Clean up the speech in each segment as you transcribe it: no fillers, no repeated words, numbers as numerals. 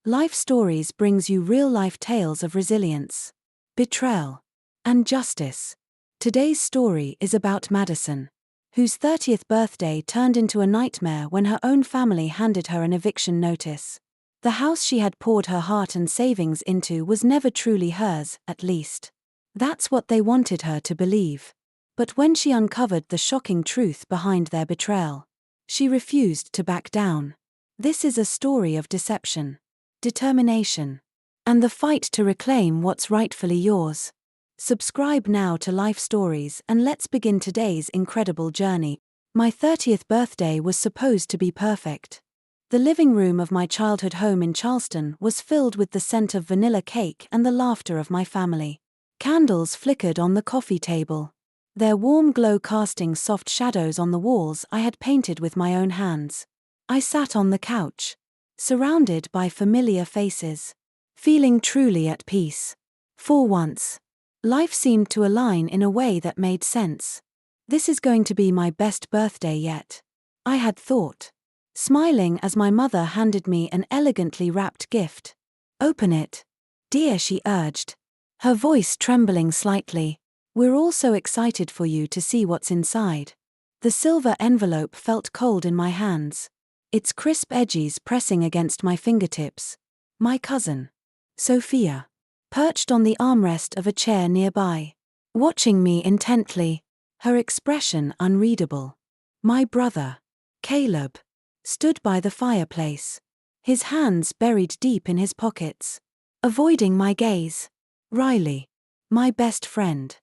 Life Stories brings you real-life tales of resilience, betrayal, and justice. Today's story is about Madison, whose 30th birthday turned into a nightmare when her own family handed her an eviction notice. The house she had poured her heart and savings into was never truly hers, at least. That's what they wanted her to believe. But when she uncovered the shocking truth behind their betrayal, she refused to back down. This is a story of deception, determination, and the fight to reclaim what's rightfully yours. Subscribe now to Life Stories and let's begin today's incredible journey. My 30th birthday was supposed to be perfect. The living room of my childhood home in Charleston was filled with the scent of vanilla cake and the laughter of my family. Candles flickered on the coffee table, their warm glow casting soft shadows on the walls I had painted with my own hands. I sat on the couch, surrounded by familiar faces, feeling truly at peace. For once, life seemed to align in a way that made sense. This is going to be my best birthday yet, I had thought, smiling as my mother handed me an elegantly wrapped gift. Open it, dear, she urged, her voice trembling slightly. We're all so excited for you to see what's inside. The silver envelope felt cold in my hands, its crisp edges pressing against my fingertips. My cousin, Sophia, perched on the armrest of a chair nearby, watching me intently, her expression unreadable. My brother, Caleb, stood by the fireplace, his hands buried deep in his pockets, avoiding my gaze. Riley, my best friend,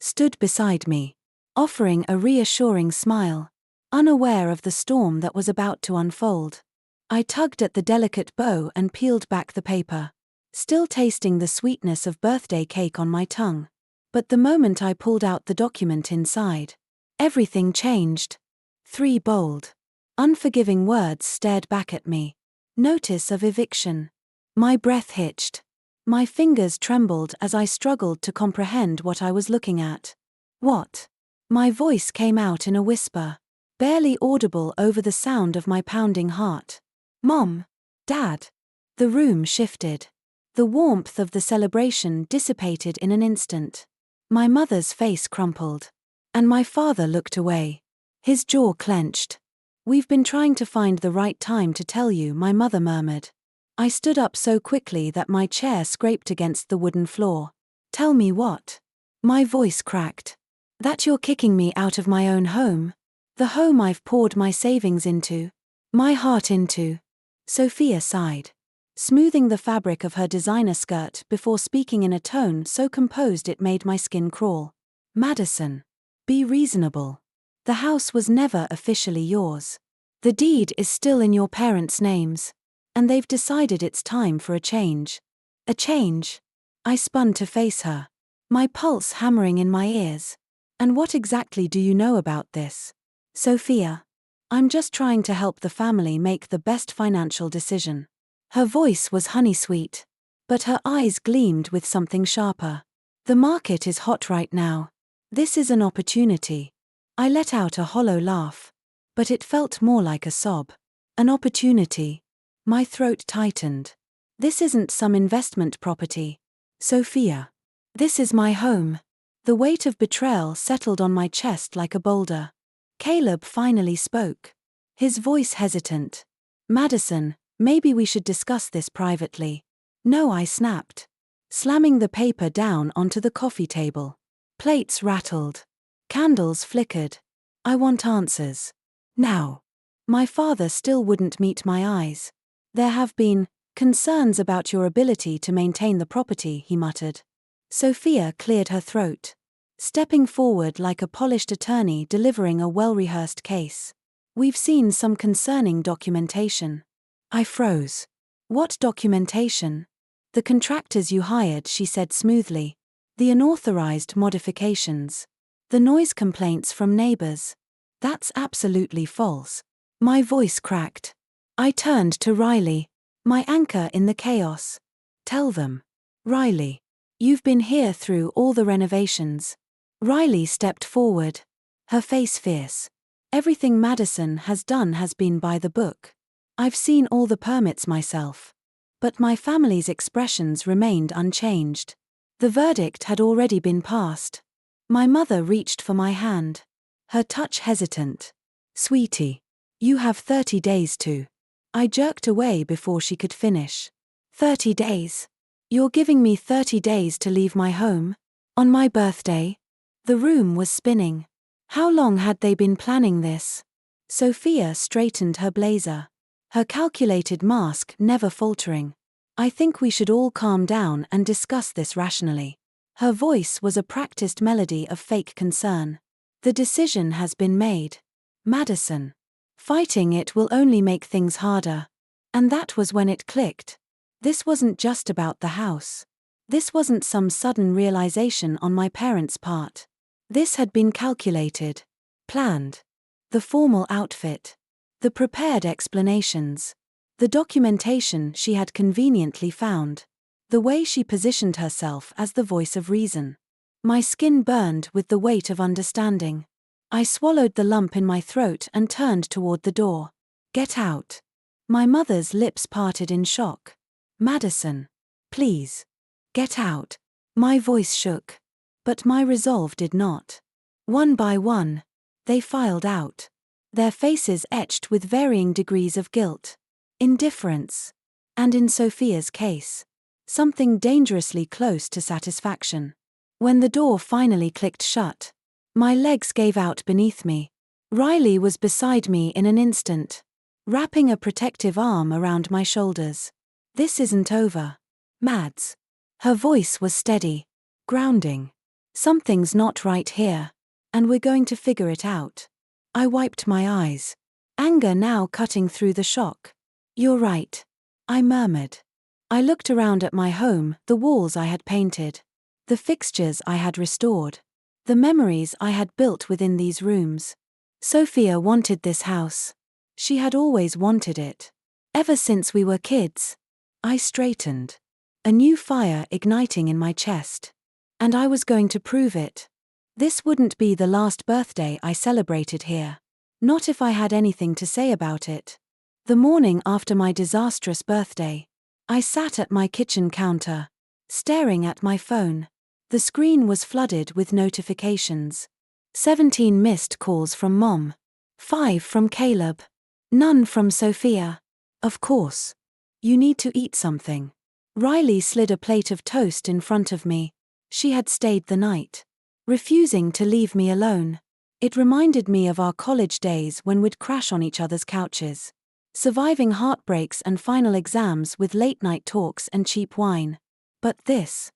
stood beside me, offering a reassuring smile, unaware of the storm that was about to unfold. I tugged at the delicate bow and peeled back the paper, still tasting the sweetness of birthday cake on my tongue. But the moment I pulled out the document inside, everything changed. 3 bold, unforgiving words stared back at me. Notice of eviction. My breath hitched. My fingers trembled as I struggled to comprehend what I was looking at. What? My voice came out in a whisper, barely audible over the sound of my pounding heart. Mom, Dad. The room shifted. The warmth of the celebration dissipated in an instant. My mother's face crumpled, and my father looked away, his jaw clenched. We've been trying to find the right time to tell you, my mother murmured. I stood up so quickly that my chair scraped against the wooden floor. Tell me what? My voice cracked. That you're kicking me out of my own home? The home I've poured my savings into, my heart into. Sophia sighed, smoothing the fabric of her designer skirt before speaking in a tone so composed it made my skin crawl. Madison, be reasonable. The house was never officially yours. The deed is still in your parents' names, and they've decided it's time for a change. A change? I spun to face her, my pulse hammering in my ears. And what exactly do you know about this? Sophia, I'm just trying to help the family make the best financial decision. Her voice was honey-sweet, but her eyes gleamed with something sharper. The market is hot right now. This is an opportunity. I let out a hollow laugh, but it felt more like a sob. An opportunity. My throat tightened. This isn't some investment property, Sophia. This is my home. The weight of betrayal settled on my chest like a boulder. Caleb finally spoke, his voice hesitant. Madison, maybe we should discuss this privately. No, I snapped, slamming the paper down onto the coffee table. Plates rattled. Candles flickered. I want answers. Now. My father still wouldn't meet my eyes. There have been concerns about your ability to maintain the property, he muttered. Sophia cleared her throat, stepping forward like a polished attorney delivering a well-rehearsed case. We've seen some concerning documentation. I froze. What documentation? The contractors you hired, she said smoothly. The unauthorized modifications. The noise complaints from neighbors. That's absolutely false. My voice cracked. I turned to Riley, my anchor in the chaos. Tell them. Riley. You've been here through all the renovations. Riley stepped forward, her face fierce. Everything Madison has done has been by the book. I've seen all the permits myself. But my family's expressions remained unchanged. The verdict had already been passed. My mother reached for my hand. Her touch hesitant. "Sweetie. You have 30 days to." I jerked away before she could finish. 30 days? You're giving me 30 days to leave my home? On my birthday? The room was spinning. How long had they been planning this? Sophia straightened her blazer. Her calculated mask never faltering. "I think we should all calm down and discuss this rationally." Her voice was a practiced melody of fake concern. "The decision has been made. Madison. Fighting it will only make things harder." And that was when it clicked. This wasn't just about the house. This wasn't some sudden realization on my parents' part. This had been calculated. Planned. The formal outfit. The prepared explanations. The documentation she had conveniently found. The way she positioned herself as the voice of reason. My skin burned with the weight of understanding. I swallowed the lump in my throat and turned toward the door. "Get out." My mother's lips parted in shock. "Madison. Please. Get out." My voice shook. But my resolve did not. One by one, they filed out. Their faces etched with varying degrees of guilt. Indifference. And in Sophia's case, something dangerously close to satisfaction. When the door finally clicked shut, my legs gave out beneath me. Riley was beside me in an instant, wrapping a protective arm around my shoulders. "This isn't over. Mads." Her voice was steady, grounding. "Something's not right here, and we're going to figure it out." I wiped my eyes, anger now cutting through the shock. "You're right," I murmured. I looked around at my home, the walls I had painted, the fixtures I had restored, the memories I had built within these rooms. Sophia wanted this house. She had always wanted it. Ever since we were kids. I straightened. A new fire igniting in my chest. And I was going to prove it. This wouldn't be the last birthday I celebrated here. Not if I had anything to say about it. The morning after my disastrous birthday, I sat at my kitchen counter, staring at my phone. The screen was flooded with notifications. 17 missed calls from Mom. 5 from Caleb. None from Sophia. Of course. "You need to eat something." Riley slid a plate of toast in front of me. She had stayed the night, refusing to leave me alone. It reminded me of our college days when we'd crash on each other's couches, surviving heartbreaks and final exams with late-night talks and cheap wine. But this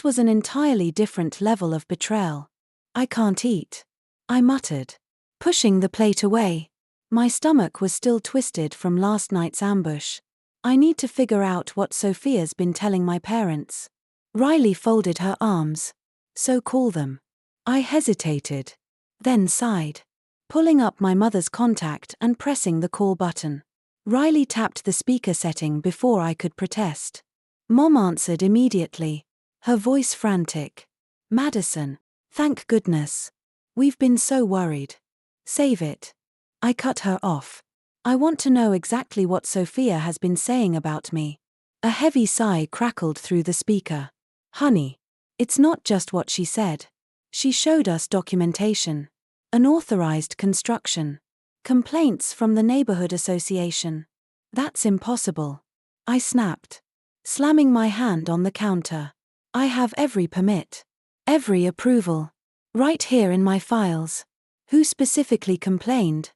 was an entirely different level of betrayal. "I can't eat," I muttered, pushing the plate away. My stomach was still twisted from last night's ambush. "I need to figure out what Sophia's been telling my parents." Riley folded her arms. "So call them." I hesitated, then sighed, pulling up my mother's contact and pressing the call button. Riley tapped the speaker setting before I could protest. Mom answered immediately, her voice frantic. "Madison. Thank goodness. We've been so worried." "Save it." I cut her off. "I want to know exactly what Sophia has been saying about me." A heavy sigh crackled through the speaker. "Honey, it's not just what she said. She showed us documentation. An authorized construction. Complaints from the neighborhood association." "That's impossible," I snapped, slamming my hand on the counter. "I have every permit, every approval, right here in my files." "Who specifically complained?"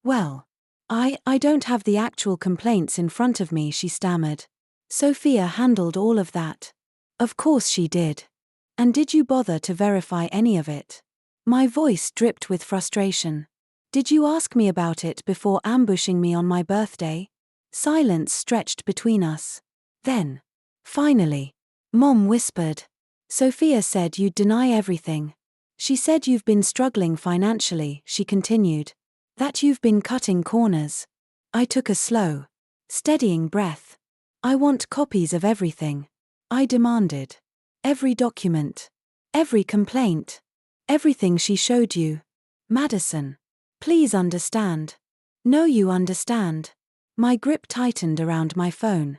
"Well, I don't have the actual complaints in front of me," she stammered. "Sophia handled all of that." "Of course she did. And did you bother to verify any of it?" My voice dripped with frustration. "Did you ask me about it before ambushing me on my birthday?" Silence stretched between us. Then, finally, Mom whispered. "Sophia said you'd deny everything. She said you've been struggling financially," she continued. "That you've been cutting corners." I took a slow, steadying breath. "I want copies of everything," I demanded. "Every document. Every complaint. Everything she showed you. Madison. Please understand." "No, you understand." My grip tightened around my phone.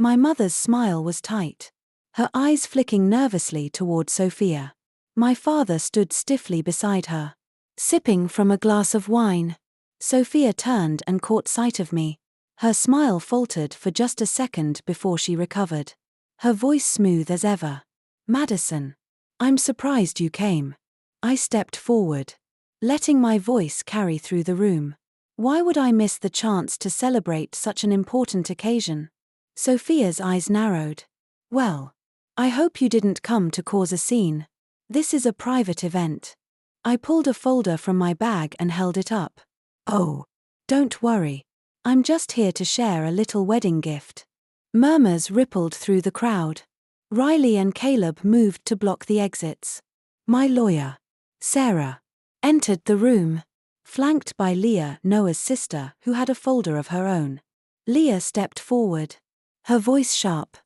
My mother's smile was tight, her eyes flicking nervously toward Sophia. My father stood stiffly beside her, sipping from a glass of wine. Sophia turned and caught sight of me. Her smile faltered for just a second before she recovered. Her voice smooth as ever. "Madison, I'm surprised you came." I stepped forward, letting my voice carry through the room. Why would I miss the chance to celebrate such an important occasion? Sophia's eyes narrowed. "Well, I hope you didn't come to cause a scene. This is a private event." I pulled a folder from my bag and held it up. "Oh, don't worry. I'm just here to share a little wedding gift." Murmurs rippled through the crowd. Riley and Caleb moved to block the exits. My lawyer, Sarah, entered the room, flanked by Leah, Noah's sister, who had a folder of her own. Leah stepped forward, her voice sharp.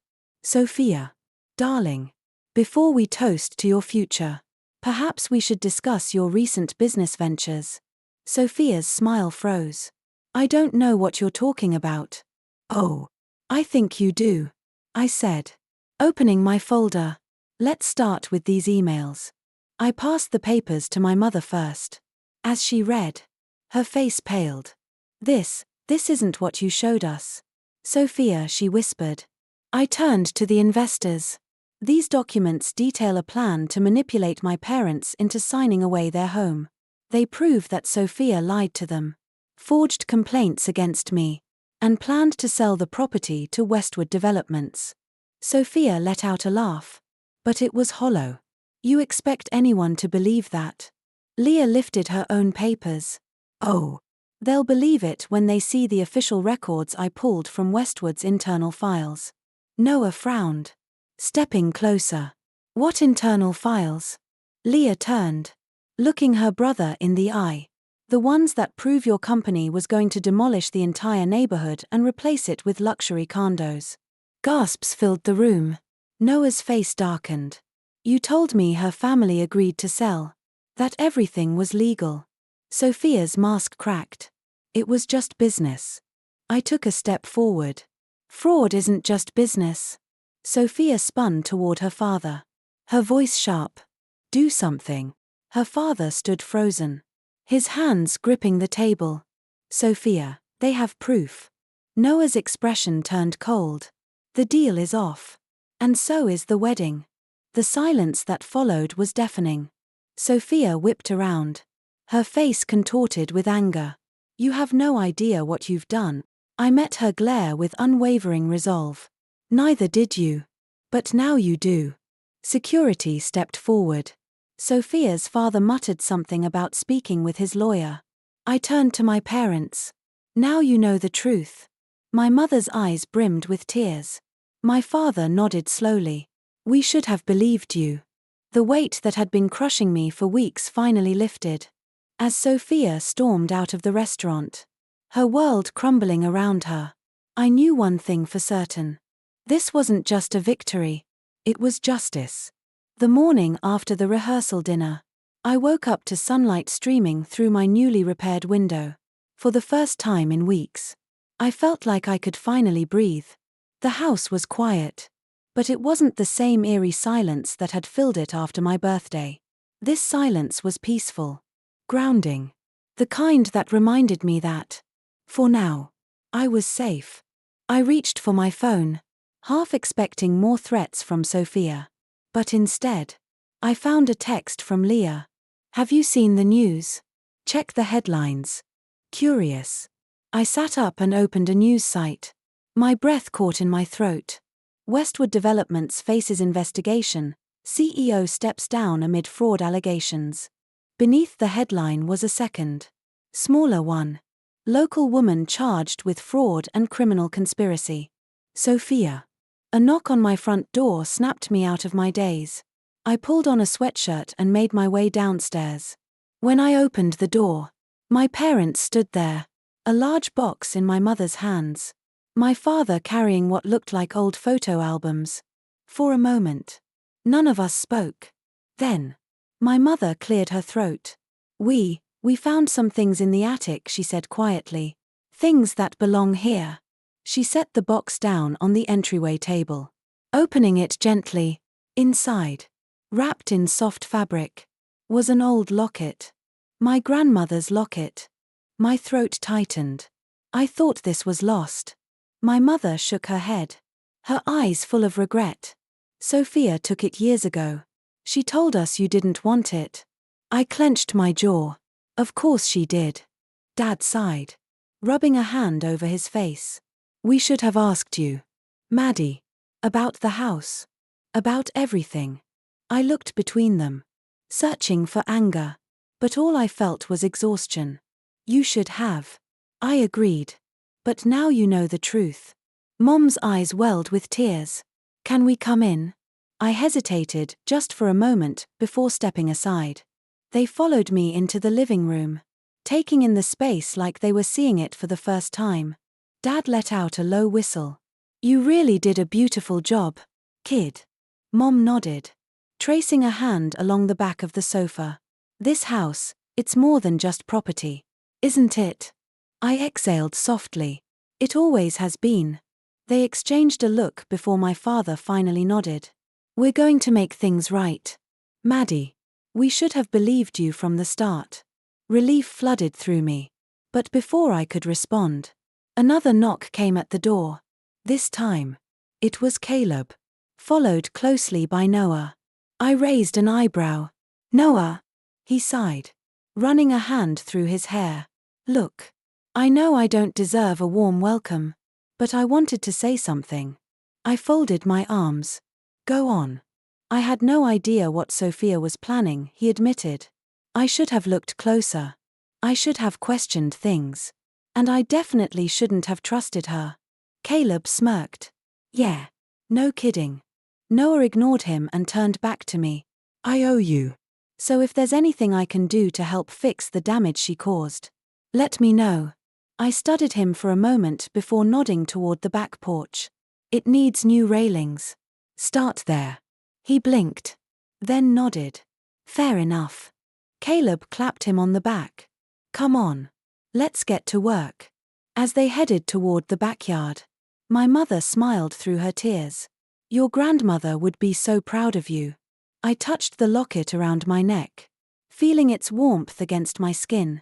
"Sophia, darling, before we toast to your future, perhaps we should discuss your recent business ventures." Sophia's smile froze. "I don't know what you're talking about." "Oh, I think you do," I said, opening my folder. "Let's start with these emails." I passed the papers to my mother first. As she read, her face paled. This isn't what you showed us." "Sophia," she whispered. I turned to the investors. "These documents detail a plan to manipulate my parents into signing away their home. They prove that Sophia lied to them, forged complaints against me, and planned to sell the property to Westwood Developments." Sophia let out a laugh. But it was hollow. "You expect anyone to believe that?" Leah lifted her own papers. "Oh, they'll believe it when they see the official records I pulled from Westwood's internal files." Noah frowned, stepping closer. "What internal files?" Leah turned, looking her brother in the eye. "The ones that prove your company was going to demolish the entire neighborhood and replace it with luxury condos." Gasps filled the room. Noah's face darkened. "You told me her family agreed to sell. That everything was legal." Sophia's mask cracked. "It was just business." I took a step forward. "Fraud isn't just business." Sophia spun toward her father, her voice sharp. "Do something." Her father stood frozen, his hands gripping the table. "Sophia, they have proof." Noah's expression turned cold. "The deal is off. And so is the wedding." The silence that followed was deafening. Sophia whipped around, her face contorted with anger. "You have no idea what you've done." I met her glare with unwavering resolve. "Neither did you. But now you do." Security stepped forward. Sophia's father muttered something about speaking with his lawyer. I turned to my parents. "Now you know the truth." My mother's eyes brimmed with tears. My father nodded slowly. "We should have believed you." The weight that had been crushing me for weeks finally lifted. As Sophia stormed out of the restaurant, her world crumbling around her, I knew one thing for certain. This wasn't just a victory. It was justice. The morning after the rehearsal dinner, I woke up to sunlight streaming through my newly repaired window. For the first time in weeks, I felt like I could finally breathe. The house was quiet, but it wasn't the same eerie silence that had filled it after my birthday. This silence was peaceful, grounding, the kind that reminded me that, for now, I was safe. I reached for my phone, half expecting more threats from Sophia. But instead, I found a text from Leah. "Have you seen the news? Check the headlines." Curious, I sat up and opened a news site. My breath caught in my throat. Westwood Developments faces investigation. CEO steps down amid fraud allegations. Beneath the headline was a second, smaller one. Local woman charged with fraud and criminal conspiracy. Sophia. A knock on my front door snapped me out of my daze. I pulled on a sweatshirt and made my way downstairs. When I opened the door, my parents stood there, a large box in my mother's hands. My father carrying what looked like old photo albums. For a moment, none of us spoke. Then, my mother cleared her throat. We found some things in the attic," she said quietly. "Things that belong here." She set the box down on the entryway table. Opening it gently, inside, wrapped in soft fabric, was an old locket. My grandmother's locket. My throat tightened. I thought this was lost. My mother shook her head, her eyes full of regret. Sophia took it years ago. She told us you didn't want it. I clenched my jaw. Of course she did. Dad sighed, rubbing a hand over his face. We should have asked you, Maddie, about the house, about everything. I looked between them, searching for anger, but all I felt was exhaustion. You should have. I agreed. But now you know the truth. Mom's eyes welled with tears. Can we come in? I hesitated just for a moment before stepping aside. They followed me into the living room, taking in the space like they were seeing it for the first time. Dad let out a low whistle. You really did a beautiful job, kid. Mom nodded, tracing a hand along the back of the sofa. This house, it's more than just property, isn't it? I exhaled softly. It always has been. They exchanged a look before my father finally nodded. We're going to make things right. Maddie, we should have believed you from the start. Relief flooded through me. But before I could respond, another knock came at the door. This time, it was Caleb, followed closely by Noah. I raised an eyebrow. Noah, he sighed, running a hand through his hair. Look, I know I don't deserve a warm welcome, but I wanted to say something. I folded my arms. Go on. I had no idea what Sophia was planning, he admitted. I should have looked closer. I should have questioned things. And I definitely shouldn't have trusted her. Caleb smirked. Yeah. No kidding. Noah ignored him and turned back to me. I owe you. So if there's anything I can do to help fix the damage she caused, let me know. I studied him for a moment before nodding toward the back porch. It needs new railings. Start there. He blinked, then nodded. Fair enough. Caleb clapped him on the back. Come on. Let's get to work. As they headed toward the backyard, my mother smiled through her tears. Your grandmother would be so proud of you. I touched the locket around my neck, feeling its warmth against my skin.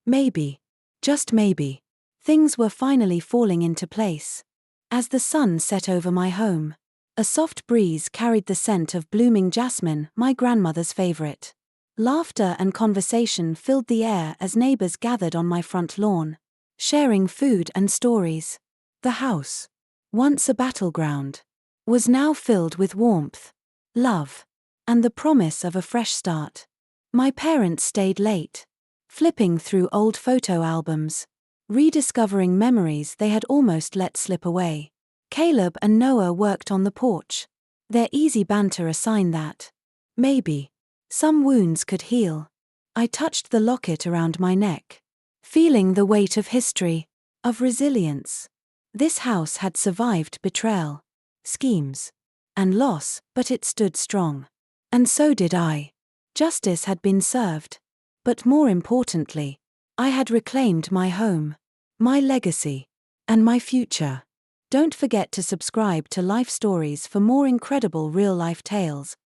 Maybe, just maybe, things were finally falling into place. As the sun set over my home, a soft breeze carried the scent of blooming jasmine, my grandmother's favorite. Laughter and conversation filled the air as neighbors gathered on my front lawn, sharing food and stories. The house, once a battleground, was now filled with warmth, love, and the promise of a fresh start. My parents stayed late, flipping through old photo albums, rediscovering memories they had almost let slip away. Caleb and Noah worked on the porch, their easy banter a sign that, maybe, some wounds could heal. I touched the locket around my neck, feeling the weight of history, of resilience. This house had survived betrayal, schemes, and loss, but it stood strong. And so did I. Justice had been served. But more importantly, I had reclaimed my home, my legacy, and my future. Don't forget to subscribe to Life Stories for more incredible real-life tales.